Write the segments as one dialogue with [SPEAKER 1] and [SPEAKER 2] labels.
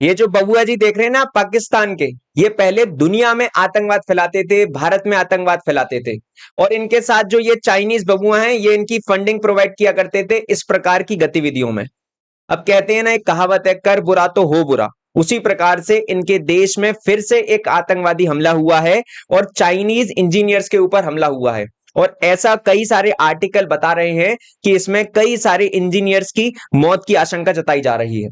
[SPEAKER 1] ये जो बबुआ जी देख रहे हैं ना पाकिस्तान के, ये पहले दुनिया में आतंकवाद फैलाते थे, भारत में आतंकवाद फैलाते थे। और इनके साथ जो ये चाइनीज बबुआ हैं, ये इनकी फंडिंग प्रोवाइड किया करते थे इस प्रकार की गतिविधियों में। अब कहते हैं ना, एक कहावत है, कर बुरा तो हो बुरा। उसी प्रकार से इनके देश में फिर से एक आतंकवादी हमला हुआ है और चाइनीज इंजीनियर्स के ऊपर हमला हुआ है। और ऐसा कई सारे आर्टिकल बता रहे हैं कि इसमें कई सारे इंजीनियर्स की मौत की आशंका जताई जा रही है।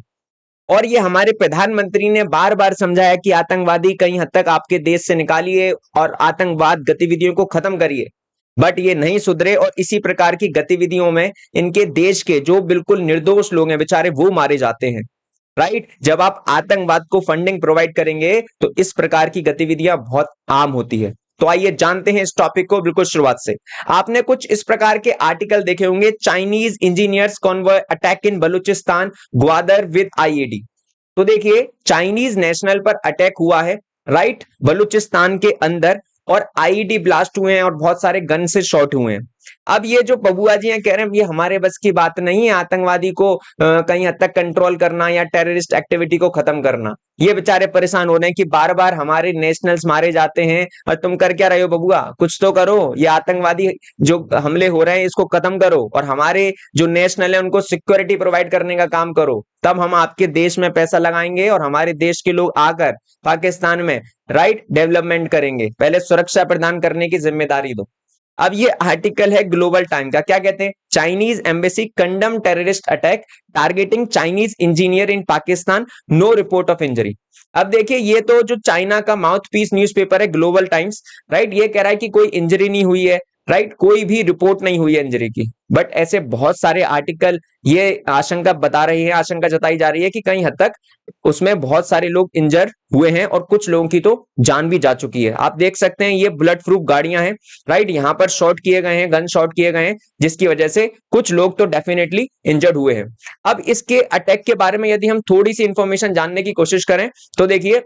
[SPEAKER 1] और ये हमारे प्रधानमंत्री ने बार बार समझाया कि आतंकवादी कहीं हद तक आपके देश से निकालिए और आतंकवाद गतिविधियों को खत्म करिए। बट ये नहीं सुधरे और इसी प्रकार की गतिविधियों में इनके देश के जो बिल्कुल निर्दोष लोग हैं बेचारे, वो मारे जाते हैं। राइट, जब आप आतंकवाद को फंडिंग प्रोवाइड करेंगे तो इस प्रकार की गतिविधियां बहुत आम होती है। तो आइए जानते हैं इस टॉपिक को बिल्कुल शुरुआत से। आपने कुछ इस प्रकार के आर्टिकल देखे होंगे, Chinese engineers convoy attack in Balochistan Gwadar with IED. तो देखिए, चाइनीज नेशनल पर अटैक हुआ है, राइट, बलूचिस्तान के अंदर, और आईईडी ब्लास्ट हुए हैं और बहुत सारे गन से शॉट हुए हैं। अब ये जो बबुआ जी हैं कह रहे हैं ये हमारे बस की बात नहीं है आतंकवादी को कहीं हद तक कंट्रोल करना या टेररिस्ट एक्टिविटी को खत्म करना। ये बेचारे परेशान हो रहे हैं कि बार बार हमारे नेशनल्स मारे जाते हैं और तुम कर क्या रहे हो बबुआ, कुछ तो करो, ये आतंकवादी जो हमले हो रहे हैं इसको खत्म करो और हमारे जो नेशनल है उनको सिक्योरिटी प्रोवाइड करने का काम करो। तब हम आपके देश में पैसा लगाएंगे और हमारे देश के लोग आकर पाकिस्तान में, राइट, डेवलपमेंट करेंगे। पहले सुरक्षा प्रदान करने की जिम्मेदारी दो। अब ये आर्टिकल है ग्लोबल टाइम का, क्या कहते हैं, Chinese embassy condemn terrorist attack targeting Chinese engineer in Pakistan, no report of injury. अब देखिए, ये तो जो चाइना का माउथ पीस न्यूज़पेपर है ग्लोबल टाइम्स, राइट, ये कह रहा है कि कोई इंजरी नहीं हुई है, राइट, कोई भी रिपोर्ट नहीं हुई है इंजरी की। बट ऐसे बहुत सारे आर्टिकल ये आशंका बता रही है, आशंका जताई जा रही है कि कहीं हद तक उसमें बहुत सारे लोग इंजर हुए हैं और कुछ लोगों की तो जान भी जा चुकी है। आप देख सकते हैं ये बुलेट प्रूफ गाड़ियां हैं, राइट, यहां पर शॉट किए गए हैं, गन शॉट किए गए हैं, जिसकी वजह से कुछ लोग तो डेफिनेटली इंजर्ड हुए हैं। अब इसके अटैक के बारे में यदि हम थोड़ी सी इंफॉर्मेशन जानने की कोशिश करें तो देखिए,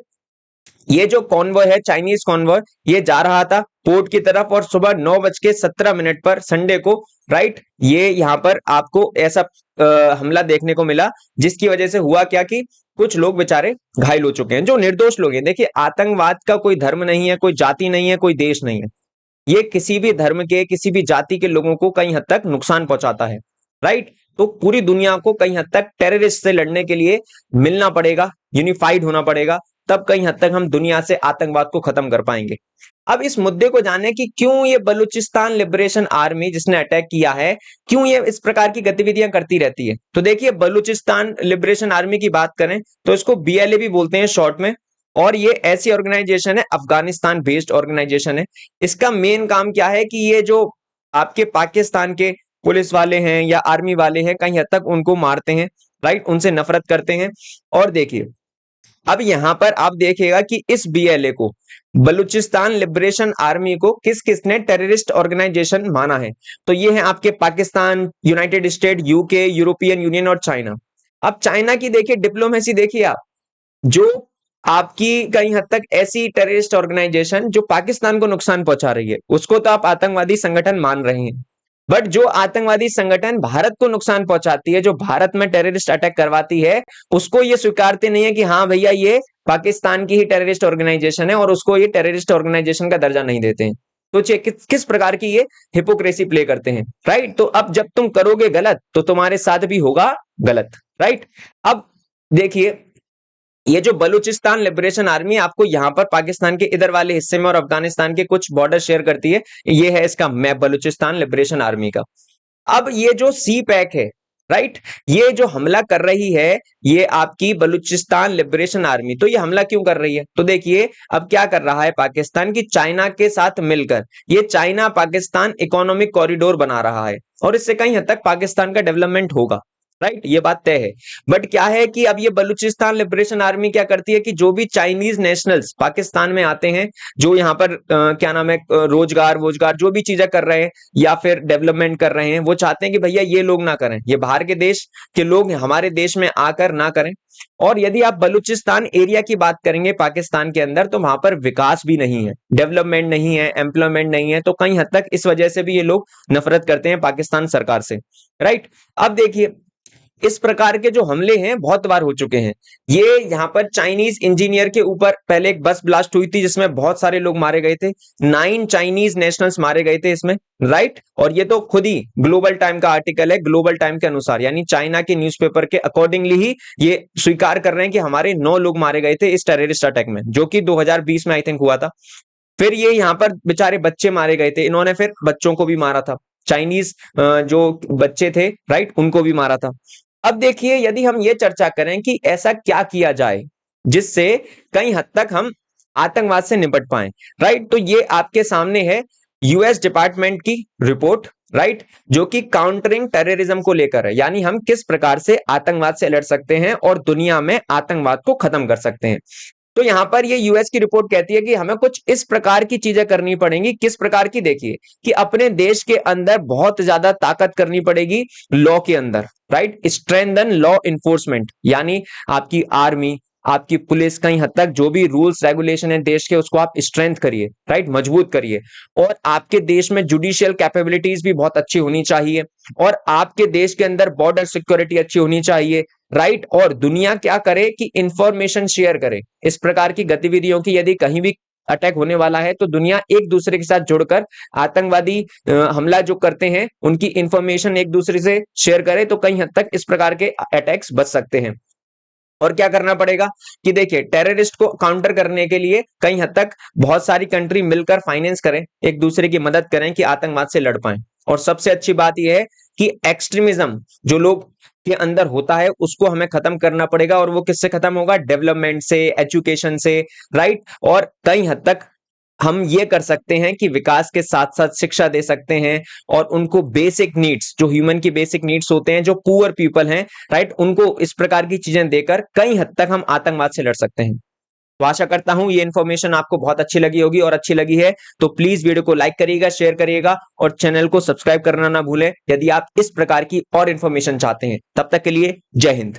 [SPEAKER 1] ये जो कॉन्वॉय है, चाइनीज कॉन्वॉय, ये जा रहा था पोर्ट की तरफ और सुबह 9:17 पर संडे को, राइट, ये यहां पर आपको ऐसा हमला देखने को मिला, जिसकी वजह से हुआ क्या कि कुछ लोग बेचारे घायल हो चुके हैं, जो निर्दोष लोग हैं। देखिए, आतंकवाद का कोई धर्म नहीं है, कोई जाति नहीं है, कोई देश नहीं है। ये किसी भी धर्म के, किसी भी जाति के लोगों को कहीं हद तक नुकसान पहुंचाता है, राइट। तो पूरी दुनिया को कहीं हद तक टेररिस्ट से लड़ने के लिए मिलना पड़ेगा, यूनिफाइड होना पड़ेगा, तब कहीं हद तक हम दुनिया से आतंकवाद को खत्म कर पाएंगे। अब इस मुद्दे को जाने कि क्यों ये बलूचिस्तान लिबरेशन आर्मी जिसने अटैक किया है, क्यों ये इस प्रकार की गतिविधियां करती रहती है। तो देखिए, बलूचिस्तान लिबरेशन आर्मी की बात करें तो इसको बीएलए भी बोलते हैं शॉर्ट में। और ये ऐसी ऑर्गेनाइजेशन है, अफगानिस्तान बेस्ड ऑर्गेनाइजेशन है। इसका मेन काम क्या है कि ये जो आपके पाकिस्तान के पुलिस वाले हैं या आर्मी वाले हैं, कहीं हद तक उनको मारते हैं, राइट, उनसे नफरत करते हैं। और देखिए, अब यहां पर आप देखिएगा कि इस बीएलए को, बलूचिस्तान लिबरेशन आर्मी को, किस किसने टेररिस्ट ऑर्गेनाइजेशन माना है। तो ये है आपके Pakistan, United state, UK, European union और चाइना। अब चाइना की देखिए डिप्लोमेसी, देखिए आप, जो आपकी कहीं हद तक ऐसी टेररिस्ट ऑर्गेनाइजेशन जो पाकिस्तान को नुकसान पहुंचा रही है उसको तो आप आतंकवादी संगठन मान रहे हैं। बट जो आतंकवादी संगठन भारत को नुकसान पहुंचाती है, जो भारत में टेररिस्ट अटैक करवाती है, उसको ये स्वीकारते नहीं है कि हाँ भैया ये पाकिस्तान की ही टेररिस्ट ऑर्गेनाइजेशन है, और उसको ये टेररिस्ट ऑर्गेनाइजेशन का दर्जा नहीं देते हैं। सोचिए किस प्रकार की ये हिपोक्रेसी प्ले करते हैं, राइट। तो अब जब तुम करोगे गलत तो तुम्हारे साथ भी होगा गलत, राइट। अब देखिए, ये जो बलूचिस्तान लिबरेशन आर्मी आपको यहां पर पाकिस्तान के इधर वाले हिस्से में और अफगानिस्तान के कुछ बॉर्डर शेयर करती है, ये है इसका मैप बलूचिस्तान लिबरेशन आर्मी का। अब ये जो सी पैक है, राइट, ये जो हमला कर रही है, ये आपकी बलूचिस्तान लिबरेशन आर्मी, तो ये हमला क्यों कर रही है। तो देखिए, अब क्या कर रहा है पाकिस्तान की, चाइना के साथ मिलकर ये चाइना पाकिस्तान इकोनॉमिक कॉरिडोर बना रहा है, और इससे कहीं हद तक पाकिस्तान का डेवलपमेंट होगा, राइट, ये बात तय है। बट क्या है कि अब ये बलूचिस्तान लिबरेशन आर्मी क्या करती है कि जो भी चाइनीज नेशनल्स पाकिस्तान में आते हैं, जो यहाँ पर क्या नाम है, रोजगार वोजगार जो भी चीजें कर रहे हैं या फिर डेवलपमेंट कर रहे हैं, वो चाहते हैं कि भैया ये लोग ना करें, ये बाहर के देश के लोग हमारे देश में आकर ना करें। और यदि आप बलूचिस्तान एरिया की बात करेंगे पाकिस्तान के अंदर, तो वहां पर विकास भी नहीं है, डेवलपमेंट नहीं है, एम्प्लॉयमेंट नहीं है, तो कहीं हद तक इस वजह से भी ये लोग नफरत करते हैं पाकिस्तान सरकार से, राइट। अब देखिए, इस प्रकार के जो हमले हैं बहुत बार हो चुके हैं। ये यहाँ पर चाइनीज इंजीनियर के ऊपर पहले एक बस ब्लास्ट हुई थी जिसमें बहुत सारे लोग मारे गए थे, 9 चाइनीज नेशनल्स मारे गए थे इसमें, राइट। और ये तो खुद ही ग्लोबल टाइम का आर्टिकल है, ग्लोबल टाइम के अनुसार, यानी चाइना के न्यूज़पेपर के अकॉर्डिंगली ही ये स्वीकार कर रहे हैं कि हमारे 9 लोग मारे गए थे इस टेररिस्ट अटैक में, जो कि 2020 में आई थिंक हुआ था। फिर ये यहाँ पर बेचारे बच्चे मारे गए थे, इन्होंने फिर बच्चों को भी मारा था, चाइनीज जो बच्चे थे, राइट, उनको भी मारा था। अब देखिए, यदि हम ये चर्चा करें कि ऐसा क्या किया जाए जिससे कई हद तक हम आतंकवाद से निपट पाए, राइट, तो ये आपके सामने है यूएस डिपार्टमेंट की रिपोर्ट, राइट, जो कि काउंटरिंग टेररिज्म को लेकर है, यानी हम किस प्रकार से आतंकवाद से लड़ सकते हैं और दुनिया में आतंकवाद को खत्म कर सकते हैं। तो यहां पर ये यूएस की रिपोर्ट कहती है कि हमें कुछ इस प्रकार की चीजें करनी पड़ेंगी। किस प्रकार की? देखिए कि अपने देश के अंदर बहुत ज्यादा ताकत करनी पड़ेगी लॉ के अंदर, राइट, स्ट्रेंथन लॉ इन्फोर्समेंट, यानी आपकी आर्मी, आपकी पुलिस, कई हद तक जो भी रूल्स रेगुलेशन है देश के, उसको आप स्ट्रेंथ करिए, राइट, मजबूत करिए। और आपके देश में जुडिशियल कैपेबिलिटीज भी बहुत अच्छी होनी चाहिए, और आपके देश के अंदर बॉर्डर सिक्योरिटी अच्छी होनी चाहिए, राइट। और दुनिया क्या करे कि इंफॉर्मेशन शेयर करे, इस प्रकार की गतिविधियों की, यदि कहीं भी अटैक होने वाला है तो दुनिया एक दूसरे के साथ जुड़कर आतंकवादी हमला जो करते हैं उनकी इंफॉर्मेशन एक दूसरे से शेयर करे, तो कई हद तक इस प्रकार के अटैक्स बच सकते हैं। और क्या करना पड़ेगा कि देखिए, टेररिस्ट को काउंटर करने के लिए कई हद तक बहुत सारी कंट्री मिलकर फाइनेंस करें, एक दूसरे की मदद करें कि आतंकवाद से लड़ पाएं। और सबसे अच्छी बात यह है कि एक्सट्रीमिज्म जो लोग के अंदर होता है उसको हमें खत्म करना पड़ेगा, और वो किससे खत्म होगा? डेवलपमेंट से, एजुकेशन से, राइट। और कई हद तक हम ये कर सकते हैं कि विकास के साथ साथ शिक्षा दे सकते हैं, और उनको बेसिक नीड्स, जो ह्यूमन की बेसिक नीड्स होते हैं, जो पुअर पीपल हैं, राइट, उनको इस प्रकार की चीजें देकर कई हद तक हम आतंकवाद से लड़ सकते हैं। तो आशा करता हूं ये इन्फॉर्मेशन आपको बहुत अच्छी लगी होगी, और अच्छी लगी है तो प्लीज वीडियो को लाइक करिएगा, शेयर करिएगा, और चैनल को सब्सक्राइब करना ना भूलें यदि आप इस प्रकार की और इन्फॉर्मेशन चाहते हैं। तब तक के लिए जय हिंद।